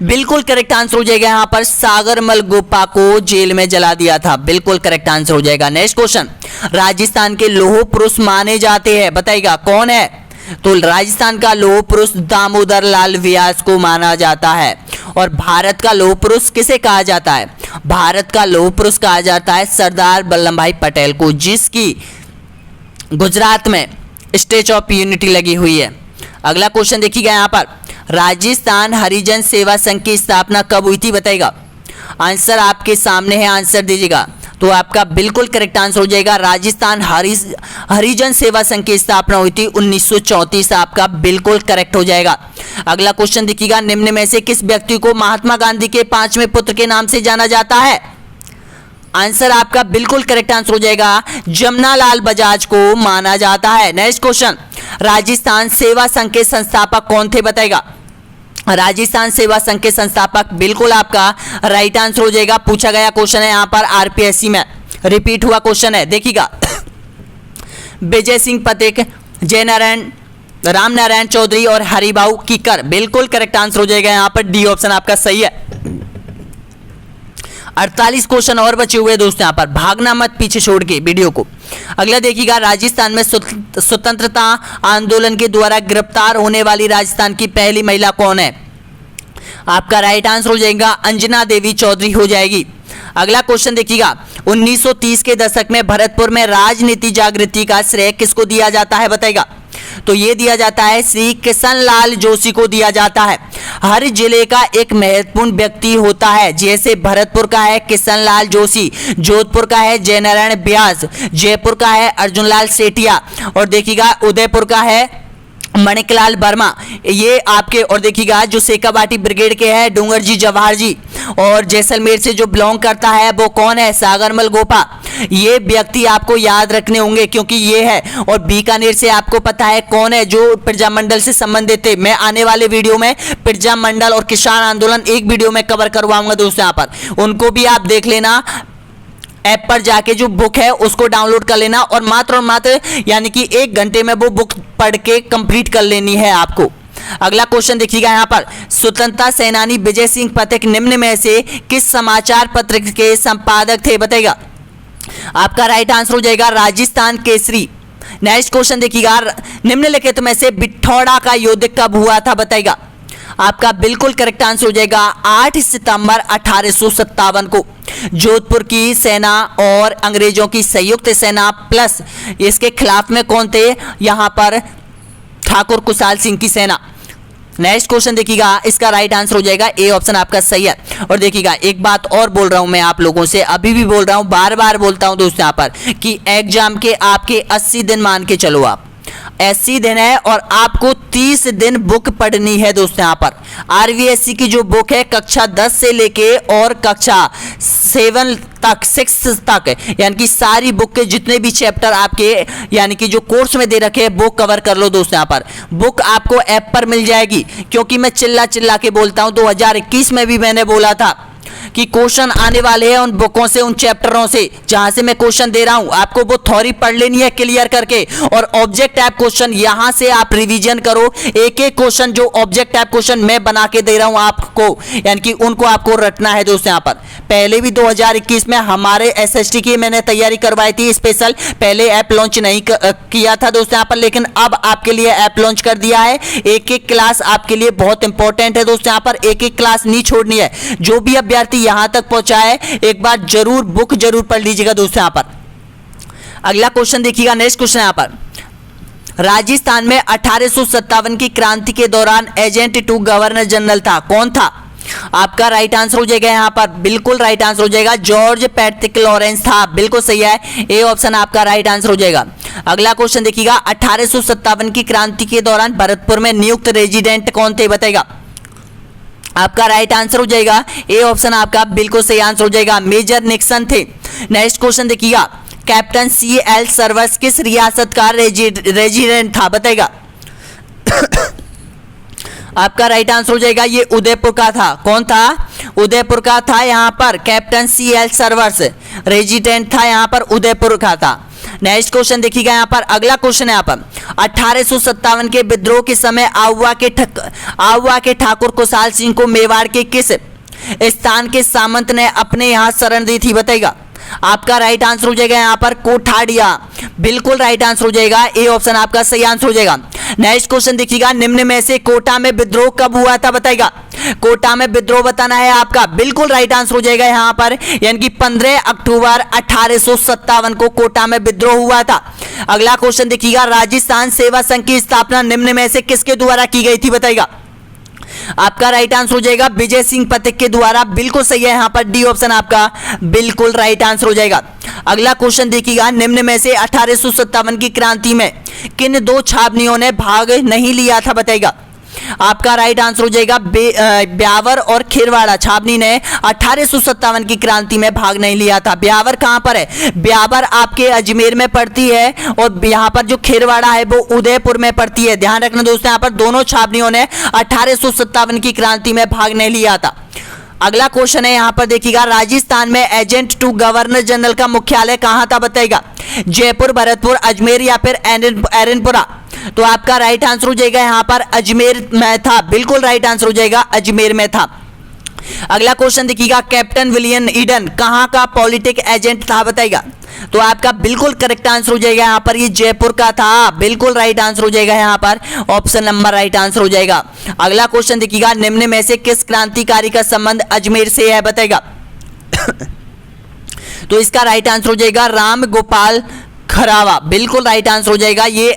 बिल्कुल करेक्ट आंसर हो जाएगा यहां पर सागरमल गोपा को जेल में जला दिया था। बिल्कुल करेक्ट आंसर हो जाएगा। नेक्स्ट क्वेश्चन, राजस्थान के लौह पुरुष माने जाते हैं, बताइएगा कौन है। तो राजस्थान का लौह पुरुष दामोदर लाल व्यास को माना जाता है। और भारत का लौह पुरुष किसे कहा जाता है? भारत का लौह पुरुष कहा जाता है सरदार वल्लभ भाई पटेल को, जिसकी गुजरात में स्टैच्यू ऑफ यूनिटी लगी हुई है। अगला क्वेश्चन देखिएगा यहां पर, राजस्थान हरिजन सेवा संघ की स्थापना कब हुई थी, बताइएगा। आंसर आपके सामने है, आंसर दीजिएगा। तो आपका बिल्कुल करेक्ट आंसर हो जाएगा, राजस्थान हरिजन सेवा संघ की स्थापना हुई थी 1934। आपका बिल्कुल करेक्ट हो जाएगा। अगला क्वेश्चन देखिएगा, निम्न में से किस व्यक्ति को महात्मा गांधी के 5वें पुत्र के नाम से जाना जाता है? आंसर आपका बिल्कुल करेक्ट आंसर हो जाएगा, जमनालाल बजाज को माना जाता है। नेक्स्ट क्वेश्चन, राजस्थान सेवा संघ के संस्थापक कौन थे, बताइएगा। राजस्थान सेवा संघ के संस्थापक बिल्कुल आपका राइट आंसर हो जाएगा। पूछा गया क्वेश्चन है यहां पर, आरपीएससी में रिपीट हुआ क्वेश्चन है, देखिएगा। विजय सिंह पटेल, जयनारायण, रामनारायण चौधरी और हरिभाऊ कीकर। बिल्कुल करेक्ट आंसर हो जाएगा यहां पर, डी ऑप्शन आपका सही है। 48 क्वेश्चन और बचे हुए दोस्तों यहां पर, भागना मत पीछे छोड़ के वीडियो को। अगला देखिएगा, राजस्थान में स्वतंत्रता आंदोलन के द्वारा गिरफ्तार होने वाली राजस्थान की पहली महिला कौन है? आपका राइट आंसर हो जाएगा अंजना देवी चौधरी हो जाएगी। अगला क्वेश्चन देखिएगा, 1930 के दशक में भरतपुर में राजनीति जागृति का श्रेय किसको दिया जाता है, बताइएगा। तो ये दिया जाता है श्री किशन लाल जोशी को दिया जाता है। हर जिले का एक महत्वपूर्ण व्यक्ति होता है, जैसे भरतपुर का है किशन लाल जोशी, जोधपुर का है जयनारायण व्यास, जयपुर का है अर्जुनलाल सेठिया और देखिएगा उदयपुर का है मणिकलाल वर्मा। ये आपके, और देखिएगा जो सेकाबाटी ब्रिगेड के हैं डूंगर जी जवाहर जी, और जैसलमेर से जो बिलोंग करता है वो कौन है, सागरमल गोपा। ये व्यक्ति आपको याद रखने होंगे क्योंकि ये है। और बीकानेर से आपको पता है कौन है, जो प्रजामंडल से संबंधित थे। मैं आने वाले वीडियो में प्रजामंडल और किसान आंदोलन एक वीडियो में कवर करवाऊंगा दोस्तों, यहाँ पर उनको भी आप देख लेना। ऐप पर जाके जो बुक है उसको डाउनलोड कर लेना और मात्र यानी कि 1 घंटे में वो बुक पढ़ के कंप्लीट कर लेनी है आपको। अगला क्वेश्चन देखिएगा यहाँ पर, स्वतंत्रता सेनानी विजय सिंह पटेल निम्न में से किस समाचार पत्र के संपादक थे, बताइएगा। आपका राइट आंसर हो जाएगा राजस्थान केसरी। नेक्स्ट क्वेश्चन देखिएगा, निम्नलिखित में से बिठौड़ा का युद्ध कब हुआ था, बताइएगा। आपका बिल्कुल करेक्ट आंसर हो जाएगा 8 सितंबर 1857 को। जोधपुर की सेना और अंग्रेजों की संयुक्त सेना प्लस इसके खिलाफ में कौन थे, यहां पर ठाकुर कुशाल सिंह की सेना। नेक्स्ट क्वेश्चन देखिएगा, इसका राइट आंसर हो जाएगा ए ऑप्शन आपका सही है। और देखिएगा एक बात और बोल रहा हूं मैं आप लोगों से, अभी भी बोल रहा हूं, बार बार बोलता हूं दोस्तों यहां पर कि एग्जाम के आपके 80 दिन मान के चलो, आप 80 दिन है और आपको 30 दिन बुक पढ़नी है दोस्तों। यहाँ पर आरवीएससी की जो बुक है कक्षा 10 से लेके और कक्षा 7 तक 6 तक, यानी कि सारी बुक के जितने भी चैप्टर आपके यानी कि जो कोर्स में दे रखे हैं वो कवर कर लो दोस्तों। यहाँ पर बुक आपको ऐप पर मिल जाएगी, क्योंकि मैं चिल्ला के बोलता हूँ। 2021 में भी मैंने बोला था कि क्वेश्चन आने वाले हैं उन बुकों से, उन चैप्टरों से जहां से मैं क्वेश्चन दे रहा हूं। आपको वो थ्योरी पढ़ लेनी है क्लियर करके, और ऑब्जेक्ट टाइप क्वेश्चन यहां से आप रिवीजन करो। एक एक क्वेश्चन जो ऑब्जेक्ट टाइप क्वेश्चन मैं बना के दे रहा हूं आपको, यानी कि उनको आपको रटना है दोस्तों। यहां पर पहले भी 2021 में हमारे एसएसटी की मैंने तैयारी करवाई थी स्पेशल, पहले ऐप लॉन्च नहीं किया था दोस्तों यहाँ पर, लेकिन अब आपके लिए ऐप लॉन्च कर दिया है। एक एक क्लास आपके लिए बहुत इंपॉर्टेंट है दोस्तों। यहाँ पर एक एक क्लास नहीं छोड़नी है। जो भी अभ्यर्थी यहां तक पहुंचा है एक बार जरूर बुक जरूर पढ़ लीजिएगा दोस्तों। यहां पर अगला क्वेश्चन देखिएगा, नेक्स्ट क्वेश्चन यहां पर, राजस्थान में 1857 की क्रांति के दौरान एजेंट टू गवर्नर जनरल था, कौन था? आपका राइट आंसर हो जाएगा यहां पर, बिल्कुल राइट आंसर हो जाएगा जॉर्ज पैट्रिक लॉरेंस था। बिल्कुल सही है, ए ऑप्शन आपका राइट आंसर हो जाएगा। अगला क्वेश्चन देखिएगा, 1857 की क्रांति के दौरान भरतपुर में नियुक्त रेजिडेंट कौन थे, बताइएगा। आपका राइट आंसर हो जाएगा ए ऑप्शन आपका बिल्कुल सही आंसर हो जाएगा, मेजर निक्सन थे। नेक्स्ट क्वेश्चन देखिएगा, कैप्टन CL सर्वस किस रियासत का रेजिडेंट था, बताइएगा। आपका राइट आंसर हो जाएगा ये उदयपुर का था। कौन था? उदयपुर का था। यहाँ पर कैप्टन CL सर्वर्स रेजिडेंट था, यहाँ पर उदयपुर का था। नेक्स्ट क्वेश्चन देखिएगा, यहाँ पर अगला क्वेश्चन है यहाँ पर 1857 के विद्रोह के समय आउवा के ठाकुर कुशाल सिंह को मेवाड़ के किस स्थान के सामंत ने अपने यहाँ शरण दी थी? बताइएगा। आपका राइट आंसर हो जाएगा यहाँ पर कोठाड़िया। बिल्कुल राइट आंसर हो जाएगा, ए ऑप्शन आपका सही आंसर हो जाएगा। नेक्स्ट क्वेश्चन देखिएगा, निम्न में से कोटा में विद्रोह कब हुआ था? बताइएगा। कोटा में विद्रोह बताना है आपका। बिल्कुल राइट आंसर हो जाएगा यहाँ पर, यानी कि 15 अक्टूबर 1857 को कोटा में विद्रोह हुआ था। अगला क्वेश्चन देखिएगा, राजस्थान सेवा संघ की स्थापना निम्न में से किसके द्वारा की गई थी? बताइएगा। आपका राइट आंसर हो जाएगा विजय सिंह पथिक के द्वारा। बिल्कुल सही है यहाँ पर, डी ऑप्शन आपका बिल्कुल राइट आंसर हो जाएगा। अगला क्वेश्चन देखिएगा, निम्न में से 1857 की क्रांति में किन दो छावनियों ने भाग नहीं लिया था? बताइएगा। आपका राइट आंसर हो जाएगा ब्यावर और खिरवाड़ा छावनी ने 1857 की क्रांति में भाग नहीं लिया था। ब्यावर कहां पर है? ब्यावर आपके अजमेर में पड़ती है और यहाँ पर जो खिरवाड़ा है वो उदयपुर में पड़ती है। ध्यान रखना दोस्तों, यहाँ पर दोनों छावनियों ने 1857 की क्रांति में भाग नहीं लिया था। अगला क्वेश्चन है यहाँ पर देखिएगा, राजस्थान में एजेंट टू गवर्नर जनरल का मुख्यालय कहां था? बताइएगा। जयपुर, भरतपुर, अजमेर या फिर एरनपुरा? तो आपका राइट आंसर हो जाएगा यहाँ पर अजमेर में था। बिल्कुल राइट आंसर हो जाएगा, अजमेर में था। अगला क्वेश्चन देखिएगा, कैप्टन विलियम ईडन कहाँ का पॉलिटिक एजेंट था? बताइएगा। तो आपका बिल्कुल करेक्ट आंसर हो जाएगा यहाँ पर, ये जयपुर का था। बिल्कुल राइट आंसर हो जाएगा यहाँ पर, ऑप्शन नंबर राइट आंसर हो जाएगा। अगला क्वेश्चन देखिएगा, निम्न में से किस क्रांतिकारी का संबंध अजमेर से है? बताइएगा। तो इसका राइट आंसर हो जाएगा राम गोपाल खरावा। बिल्कुल राइट आंसर हो जाएगा, ये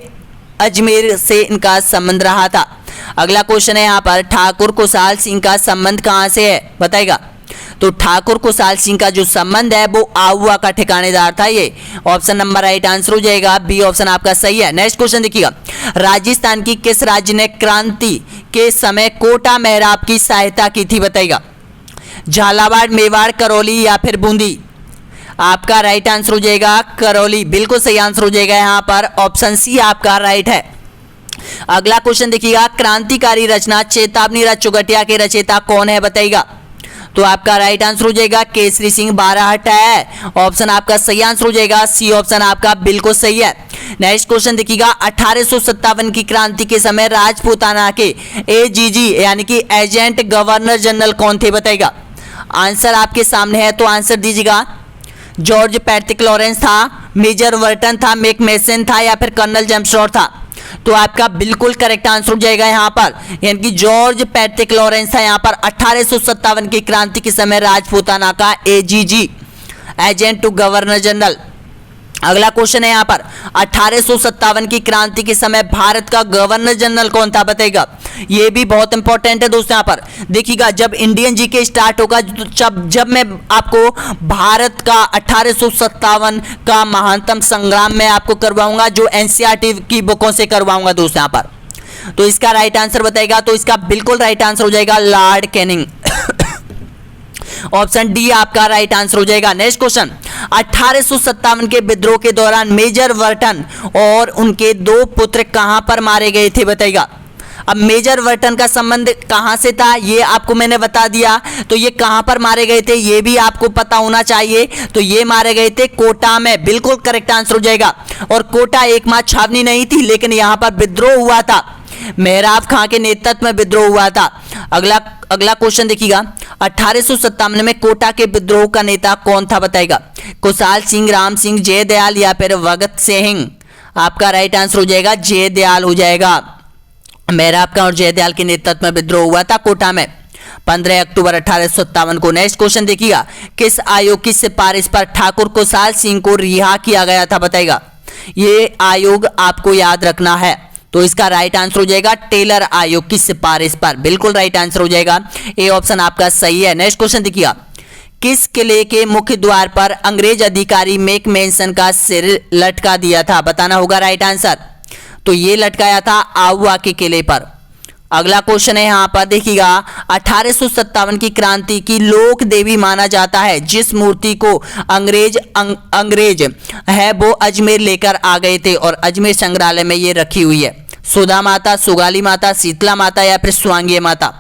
अजमेर से इनका संबंध रहा था। अगला क्वेश्चन है यहाँ पर, ठाकुर कुशाल सिंह का संबंध कहां से है? बताइएगा। तो ठाकुर कुशाल सिंह का जो संबंध है वो आहुआ का ठिकानेदार था। ये ऑप्शन नंबर राइट आंसर हो जाएगा, बी ऑप्शन आपका सही है। नेक्स्ट क्वेश्चन देखिएगा, राजस्थान की किस राज्य ने क्रांति के समय कोटा मेहराब की सहायता की थी? बताइएगा। झालावाड़, मेवाड़, करौली या फिर बूंदी? आपका राइट आंसर हो जाएगा करौली। बिल्कुल सही आंसर हो जाएगा यहाँ पर, ऑप्शन सी आपका राइट है। अगला क्वेश्चन देखिएगा, क्रांतिकारी रचना चेतावनी रथ चौगटिया के रचयिता कौन है? बताइएगा। तो आपका राइट आंसर हो जाएगा केसरी सिंह बाराहट है। ऑप्शन आपका सही आंसर हो जाएगा, सी ऑप्शन आपका बिल्कुल सही है। नेक्स्ट क्वेश्चन देखिएगा, 1857 की क्रांति के समय राजपूताना के एजीजी यानी कि एजेंट गवर्नर जनरल कौन थे? बताइएगा। आंसर आपके सामने है तो आंसर दीजिएगा। जॉर्ज पैट्रिक लॉरेंस था, मेजर वर्टन था, मैकमेसन था या फिर कर्नल जेम्स रॉड था? तो आपका बिल्कुल करेक्ट आंसर हो जाएगा यहाँ पर, यानी कि जॉर्ज पैट्रिक लॉरेंस था यहाँ पर 1857 की क्रांति के समय राजपूताना का AGG agent to governor general. अगला क्वेश्चन है यहाँ पर, 1857 की क्रांति के समय भारत का गवर्नर जनरल कौन था? बताइएगा। ये भी बहुत इंपॉर्टेंट है दोस्तों। यहाँ पर देखिएगा, जब इंडियन जीके स्टार्ट होगा, जब मैं आपको भारत का 1857 का महानतम संग्राम में आपको करवाऊंगा, जो एनसीईआरटी की बुकों से करवाऊंगा दोस्तों यहाँ पर। तो इसका राइट आंसर बताइएगा। तो इसका बिल्कुल राइट आंसर हो जाएगा लॉर्ड कैनिंग। ऑप्शन डी आपका राइट आंसर हो जाएगा। नेक्स्ट क्वेश्चन, 1857 के विद्रोह के दौरान मेजर वर्टन और उनके दो पुत्र कहां पर मारे गए थे? बताइएगा। अब मेजर वर्टन का संबंध कहां से था ये आपको मैंने बता दिया, तो ये कहां पर मारे गए थे ये भी आपको पता होना चाहिए। तो ये मारे गए थे कोटा में। बिल्कुल करेक्ट आंसर हो जाएगा। और कोटा एकमात्र छावनी नहीं थी, लेकिन यहां पर विद्रोह हुआ था, मेहराब खां के नेतृत्व में विद्रोह हुआ था। अगला क्वेश्चन देखिएगा, 1857 में कोटा के विद्रोह का नेता कौन था? बताइएगा। कुशाल सिंह, राम सिंह, जयदयाल या फिर भगत सिंह? आपका राइट आंसर हो जाएगा जयदयाल हो जाएगा। मेहराब खां और जयदयाल के नेतृत्व में विद्रोह हुआ था कोटा में 15 अक्टूबर 1857 को। नेक्स्ट क्वेश्चन देखिएगा, किस आयोग की सिफारिश पर ठाकुर कुशाल सिंह को रिहा किया गया था? बताइएगा। ये आयोग आपको याद रखना है, तो इसका राइट आंसर हो जाएगा टेलर आयोग की सिफारिश पर। बिल्कुल राइट आंसर हो जाएगा, ए ऑप्शन आपका सही है। नेक्स्ट क्वेश्चन देखिएगा, किस किले के मुख्य द्वार पर अंग्रेज अधिकारी मैकमेसन का सिर लटका दिया था? बताना होगा राइट आंसर। तो ये लटकाया था आहुआ के किले पर। अगला क्वेश्चन है यहाँ पर देखिएगा, 1857 की क्रांति की लोक देवी माना जाता है जिस मूर्ति को अंग्रेज है वो अजमेर लेकर आ गए थे और अजमेर संग्रहालय में ये रखी हुई है। सुधा माता, सुगाली माता, शीतला माता या फिर स्वांगीय माता।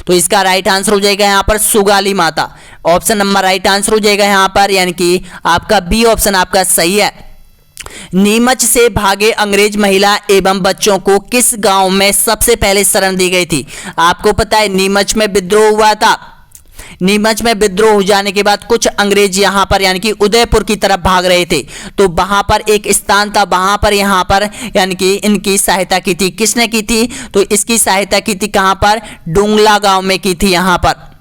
तो इसका राइट आंसर हो जाएगा यहाँ पर सुगाली माता। ऑप्शन नंबर राइट आंसर हो जाएगा यहाँ पर, यानी कि आपका बी ऑप्शन आपका सही है। नीमच से भागे अंग्रेज महिला एवं बच्चों को किस गांव में सबसे पहले शरण दी गई थी? आपको पता है नीमच में विद्रोह हुआ था। नीमच में विद्रोह हो जाने के बाद कुछ अंग्रेज यहां पर यानी कि उदयपुर की तरफ भाग रहे थे, तो वहां पर एक स्थान था, वहां पर यहां पर यानी कि इनकी सहायता की थी। किसने की थी? तो इसकी सहायता की थी कहां पर? डुंगला गांव में की थी यहां पर।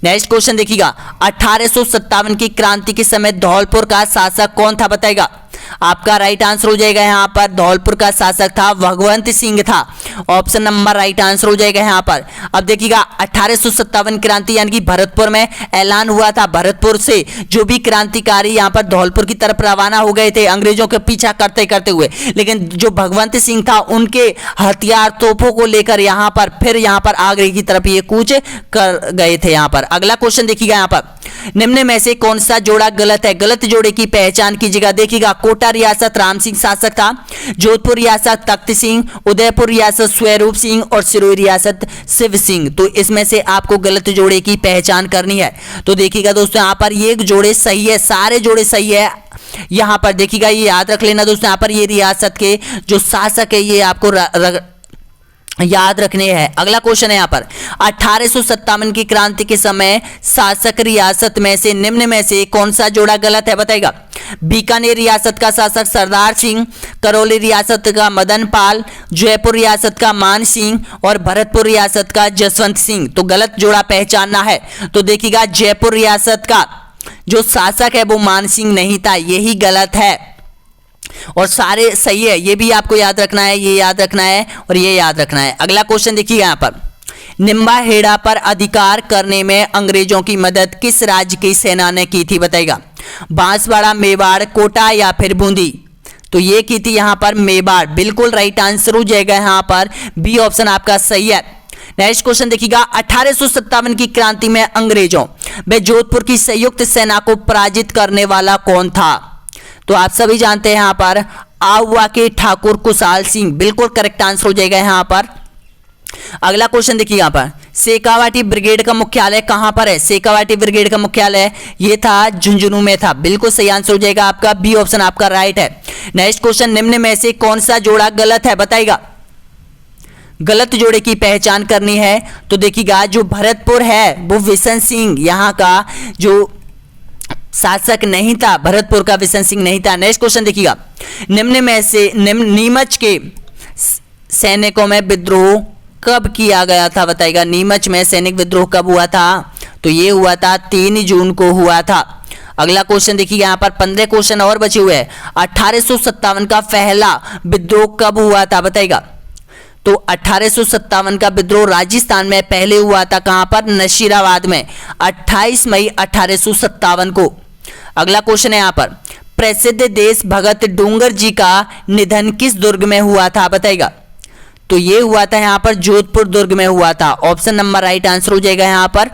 नेक्स्ट क्वेश्चन देखिएगा, 1857 की क्रांति के समय धौलपुर का शासक कौन था? बताएगा। आपका राइट आंसर हो जाएगा यहां पर धौलपुर का शासक था भगवंत सिंह था। ऑप्शन नंबर राइट आंसर हो जाएगा यहां पर। अब देखिएगा 1857 क्रांति यानी कि भरतपुर में ऐलान हुआ था। भरतपुर से जो भी क्रांतिकारी यहां पर धौलपुर की तरफ रवाना हो गए थे अंग्रेजों के पीछा करते करते हुए, लेकिन जो भगवंत सिंह था उनके हथियार तोपों को लेकर यहां पर फिर यहां पर आगरे की तरफ ये कूच कर गए थे यहां पर। अगला क्वेश्चन देखिएगा यहां पर, निम्न में से कौन सा जोड़ा गलत है? गलत जोड़े की पहचान कीजिएगा। देखिएगा कोटा रियासत राम सिंह शासक था, जोधपुर रियासत तख्त सिंह, उदयपुर रियासत स्वरूप सिंह और सिरोही रियासत शिव सिंह। तो इसमें से आपको गलत जोड़े की पहचान करनी है। तो देखिएगा दोस्तों यहाँ पर ये जोड़े सही है, सारे जोड़े सही है। यहां पर देखिएगा ये याद रख लेना दोस्तों, यहाँ पर ये रियासत के जो शासक है ये आपको याद रखने हैं। अगला क्वेश्चन है यहाँ पर, 1857 की क्रांति के समय शासक रियासत में से निम्न में से कौन सा जोड़ा गलत है? बताएगा। बीकानेर रियासत का शासक सरदार सिंह, करौली रियासत का मदन पाल, जयपुर रियासत का मान सिंह और भरतपुर रियासत का जसवंत सिंह। तो गलत जोड़ा पहचानना है। तो देखिएगा जयपुर रियासत का जो शासक है वो मान सिंह नहीं था, यही गलत है और सारे सही है। ये भी आपको याद रखना है, ये याद रखना है और ये याद रखना है। अगला क्वेश्चन देखिएगा यहाँ पर, निम्बाहेड़ा पर अधिकार करने में अंग्रेजों की मदद किस राज्य की सेना ने की थी? बताएगा। बांसवाड़ा, मेवाड़, कोटा या फिर बूंदी? तो ये की थी यहाँ पर मेवाड़। बिल्कुल राइट आंसर हो जाएगा यहाँ पर बी ऑप्शन आपका सही है। नेक्स्ट क्वेश्चन देखिएगा, 1857 की क्रांति में अंग्रेजों व जोधपुर की संयुक्त सेना को पराजित करने वाला कौन था? तो आप सभी जानते हैं यहाँ पर आहुआ के ठाकुर कुशाल सिंह। बिल्कुल करेक्ट आंसर हो जाएगा यहाँ पर। अगला क्वेश्चन देखिए यहाँ पर, शेखावाटी ब्रिगेड का मुख्यालय कहां पर है? शेखावाटी ब्रिगेड का मुख्यालय ये था झुंझुनू में था। बिल्कुल सही आंसर हो जाएगा आपका बी ऑप्शन आपका राइट है। नेक्स्ट क्वेश्चन, निम्न में से कौन सा जोड़ा गलत है? बताइएगा। गलत जोड़े की पहचान करनी है। तो देखिएगा जो भरतपुर है वो विशन सिंह यहाँ का जो शासक नहीं था, भरतपुर का विशन सिंह नहीं था। नेक्स्ट क्वेश्चन देखिएगा, निम्न में से नीमच के सैनिकों में विद्रोह कब किया गया था? बताइएगा। नीमच में सैनिक विद्रोह कब हुआ था? तो ये हुआ था 3 जून को हुआ था। अगला क्वेश्चन देखिए यहाँ पर 15 क्वेश्चन और बचे हुए हैं। 1857 का पहला विद्रोह कब हुआ था? बताइएगा। तो 1857 का विद्रोह राजस्थान में पहले हुआ था। कहां पर? नशीराबाद में 28 मई 1857 को। अगला क्वेश्चन है यहाँ पर, प्रसिद्ध देश भगत डूंगर जी का निधन किस दुर्ग में हुआ था? बताइएगा। तो ये हुआ था यहाँ पर जोधपुर दुर्ग में हुआ था। ऑप्शन नंबर राइट आंसर हो जाएगा यहाँ पर।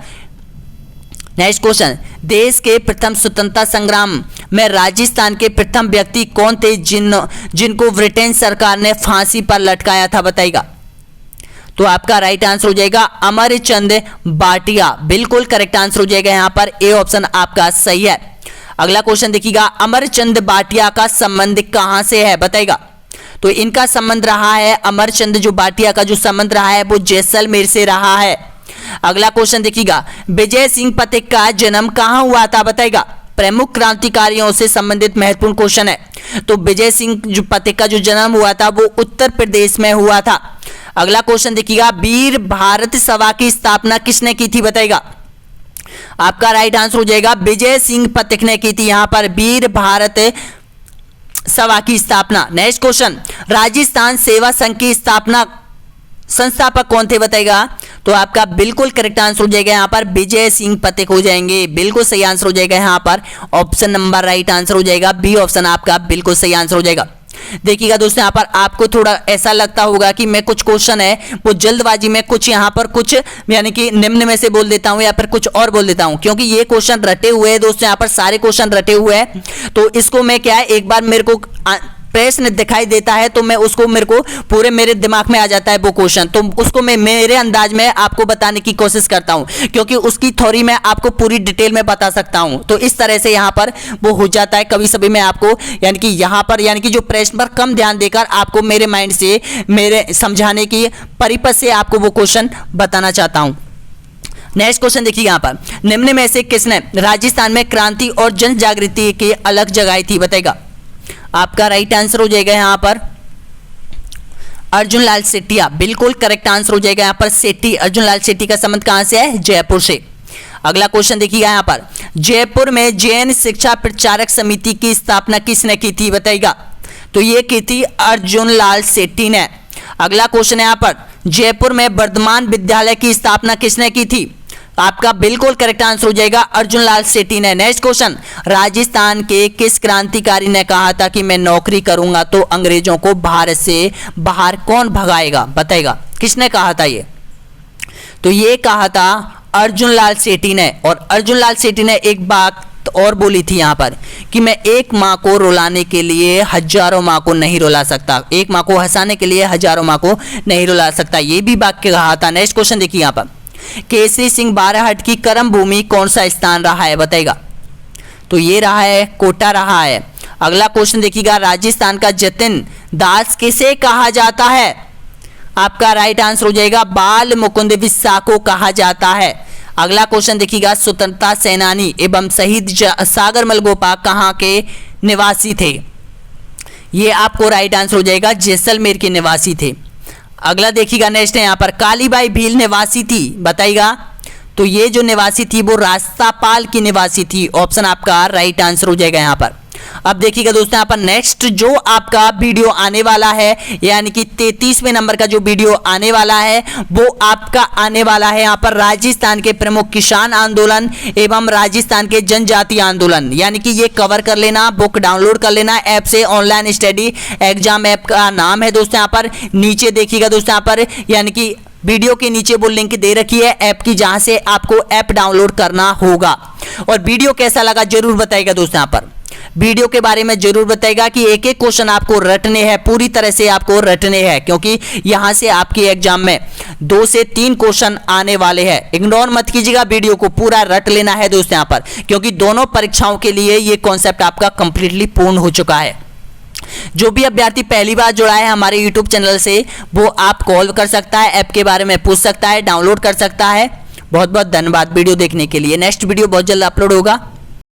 नेक्स्ट क्वेश्चन, देश के प्रथम स्वतंत्रता संग्राम में राजस्थान के प्रथम व्यक्ति कौन थे जिनको ब्रिटेन सरकार ने फांसी पर लटकाया था? बताइएगा। तो आपका राइट आंसर हो जाएगा अमरचंद बाटिया। बिल्कुल करेक्ट आंसर हो जाएगा यहाँ पर ए ऑप्शन आपका सही है। अगला क्वेश्चन देखिएगा, अमरचंद बाटिया का संबंध कहां से है? बताइएगा। तो इनका संबंध रहा है, अमरचंद जो बाटिया का जो संबंध रहा है वो जैसलमेर से रहा है। अगला क्वेश्चन देखिएगा, विजय सिंह पथिक का जन्म कहां हुआ था? बताइएगा। प्रमुख क्रांतिकारियों से संबंधित महत्वपूर्ण क्वेश्चन है। तो विजय सिंह जो पथिक का जो जन्म हुआ था वो उत्तर प्रदेश में हुआ था। अगला क्वेश्चन देखिएगा, वीर भारत सभा की स्थापना किसने की थी? बताइएगा। आपका राइट आंसर हो जाएगा विजय सिंह पथिक ने की थी यहाँ पर वीर भारत सभा की स्थापना। नेक्स्ट क्वेश्चन, राजस्थान सेवा संघ की स्थापना संस्थापक कौन थे? बताइएगा। तो आपका बिल्कुल करेक्ट आंसर हो जाएगा यहाँ पर विजय सिंह पथिक हो जाएंगे। बिल्कुल सही आंसर हो जाएगा यहाँ पर। ऑप्शन नंबर राइट आंसर हो जाएगा बी ऑप्शन आपका बिल्कुल सही आंसर हो जाएगा। देखिएगा दोस्तों, यहाँ पर आपको थोड़ा ऐसा लगता होगा कि मैं कुछ क्वेश्चन है वो जल्दबाजी में कुछ यहाँ पर कुछ यानी कि निम्न में से बोल देता हूँ या फिर कुछ और बोल देता हूँ, क्योंकि ये क्वेश्चन रटे हुए हैं दोस्तों। यहाँ पर सारे क्वेश्चन रटे हुए हैं, तो इसको मैं क्या है एक बार मेरे को प्रश्न दिखाई देता है तो मैं उसको मेरे को पूरे मेरे दिमाग में आ जाता है वो क्वेश्चन, तो उसको मैं मेरे अंदाज में आपको बताने की कोशिश करता हूं, क्योंकि उसकी थ्योरी मैं आपको पूरी डिटेल में बता सकता हूं। तो इस तरह से यहां पर वो हो जाता है। कभी सभी मैं आपको यानी कि यहां पर यानी कि जो प्रश्न पर कम ध्यान देकर आपको मेरे माइंड से मेरे समझाने की परिपथ से आपको वो क्वेश्चन बताना चाहता हूं। नेक्स्ट क्वेश्चन देखिए यहां पर, निम्न में से किसने राजस्थान में क्रांति और जन जागृति की अलग जगाई थी, बताएगा। आपका राइट आंसर हो जाएगा यहां पर अर्जुन लाल सेठिया, बिल्कुल करेक्ट आंसर हो जाएगा यहां पर सेठी। अर्जुन लाल सेठी का संबंध कहां से है, जयपुर से। अगला क्वेश्चन देखिएगा यहां पर, जयपुर में जैन शिक्षा प्रचारक समिति की स्थापना किसने की थी, बताइएगा। तो ये की थी अर्जुन लाल सेठी ने। अगला क्वेश्चन है यहां पर, जयपुर में वर्धमान विद्यालय की स्थापना किसने की थी, आपका बिल्कुल करेक्ट आंसर हो जाएगा अर्जुन लाल सेठी ने। नेक्स्ट क्वेश्चन, राजस्थान के किस क्रांतिकारी ने कहा था कि मैं नौकरी करूंगा तो अंग्रेजों को भारत से बाहर कौन भगाएगा, बताएगा। किसने कहा था ये, तो ये कहा था अर्जुन लाल सेठी ने। और अर्जुन लाल सेठी ने एक बात और बोली थी यहां पर कि मैं एक माँ को रुलाने के लिए हजारों माँ को नहीं रुला सकता, एक माँ को हंसाने के लिए हजारों माँ को नहीं रुला सकता, ये भी वाक्य कहा था। नेक्स्ट क्वेश्चन देखिए यहां पर, केसरी सिंह बाराहट की कर्म भूमि कौन सा स्थान रहा है, बताएगा। तो ये रहा है कोटा रहा है। अगला क्वेश्चन देखिएगा, राजस्थान का जतिन दास किसे कहा जाता है, आपका राइट आंसर हो जाएगा बाल मुकुंद बिस्सा को कहा जाता है। अगला क्वेश्चन देखिएगा, स्वतंत्रता सेनानी एवं शहीद सागर मलगोपा कहाँ के निवासी थे, ये आपको राइट आंसर हो जाएगा जैसलमेर के निवासी थे। अगला देखिएगा नेक्स्ट है यहाँ पर, कालीबाई भील निवासी थी, बताइएगा। तो ये जो निवासी थी वो रास्तापाल की निवासी थी, ऑप्शन आपका राइट आंसर हो जाएगा यहाँ पर। अब देखिएगा दोस्तों यहाँ पर नेक्स्ट जो आपका वीडियो आने वाला है यानी कि 33वें नंबर का जो वीडियो आने वाला है वो आपका आने वाला है यहाँ पर राजस्थान के प्रमुख किसान आंदोलन एवं राजस्थान के जनजातीय आंदोलन, यानी कि ये कवर कर लेना, बुक डाउनलोड कर लेना ऐप से। ऑनलाइन स्टडी एग्जाम ऐप का नाम है दोस्तों यहाँ पर, नीचे देखिएगा दोस्तों यहाँ पर यानी कि वीडियो के नीचे वो लिंक दे रखी है ऐप की, जहां से आपको ऐप डाउनलोड करना होगा। और वीडियो कैसा लगा जरूर बताइएगा दोस्तों यहाँ पर, वीडियो के बारे में जरूर बताइएगा कि एक एक क्वेश्चन आपको रटने हैं, पूरी तरह से आपको रटने हैं, क्योंकि यहां से आपके एग्जाम में 2 से 3 क्वेश्चन आने वाले हैं। इग्नोर मत कीजिएगा, वीडियो को पूरा रट लेना है दोस्तों यहाँ पर, क्योंकि दोनों परीक्षाओं के लिए ये कॉन्सेप्ट आपका कंप्लीटली पूर्ण हो चुका है। जो भी अभ्यर्थी पहली बार जुड़ा है हमारे YouTube चैनल से वो आप कॉल कर सकता है, ऐप के बारे में पूछ सकता है, डाउनलोड कर सकता है। बहुत बहुत धन्यवाद वीडियो देखने के लिए। नेक्स्ट वीडियो बहुत जल्द अपलोड होगा।